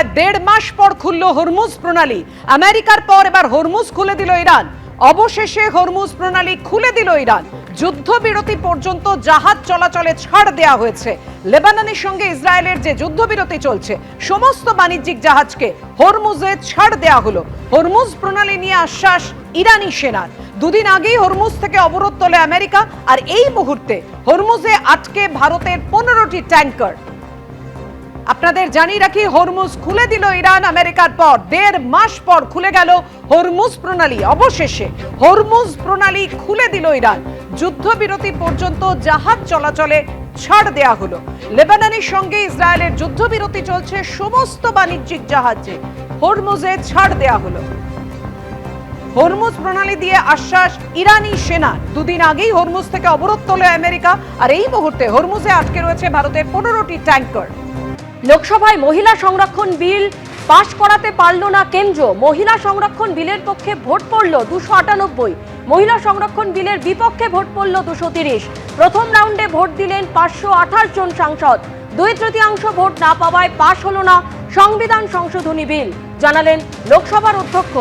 প্রায় 1.5 মাস পর খুলল হরমুজ প্রণালী। আমেরিকার পর এবার হরমুজ খুলে দিল ইরান। অবশেষে হরমুজ প্রণালী খুলে দিল ইরান। যুদ্ধবিরতি পর্যন্ত জাহাজ চলাচলে ছাড় দেওয়া হয়েছে। লেবাননের সঙ্গে ইসরায়েলের যে যুদ্ধবিরতি চলছে, সমস্ত বাণিজ্যিক জাহাজকে হরমুজে ছাড় দেওয়া হলো। হরমুজ প্রণালী নিয়ে আশ্বাস ইরানি সেনার। দুদিন আগেই হরমুজ থেকে অবরোধ তোলে আমেরিকা, আর এই মুহূর্তে হরমুজে আটকে ভারতের 15টি ট্যাঙ্কার। আপনাদের জানিয়ে রাখি, হরমুজ খুলে দিল ইরান আমেরিকার পর। 1.5 মাস পর খুলে গেল হরমুজ প্রণালী। অবশেষে হরমুজ প্রণালী খুলে দিল ইরান। যুদ্ধবিরতি পর্যন্ত জাহাজ চলাচলে ছাড় দেয়া হলো। লেবাননের সঙ্গে ইসরায়েলের যুদ্ধবিরতি চলছে, সমস্ত বাণিজ্যিক জাহাজে হরমুজে ছাড় দেয়া হলো। হরমুজ প্রণালী দিয়ে আশ্বাস ইরানি সেনা। দুদিন আগেই হরমুজ থেকে অবরোধ তোলে আমেরিকা, আর এই মুহূর্তে হরমুজে আটকে রয়েছে ভারতের 15টি ট্যাঙ্কার। লোকসভায় মহিলা সংরক্ষণ বিল পাশ করাতে পারল না কেন্দ্র। মহিলা সংরক্ষণ বিলের পক্ষে ভোট পড়ল 298, মহিলা সংরক্ষণ বিলের বিপক্ষে ভোট পড়ল 230। প্রথম রাউন্ডে ভোট দিলেন 528 জন সাংসদ। 2/3 ভোট না পাওয়ায় পাশ হলো না সংবিধান সংশোধনী বিল, জানালেন লোকসভার অধ্যক্ষ।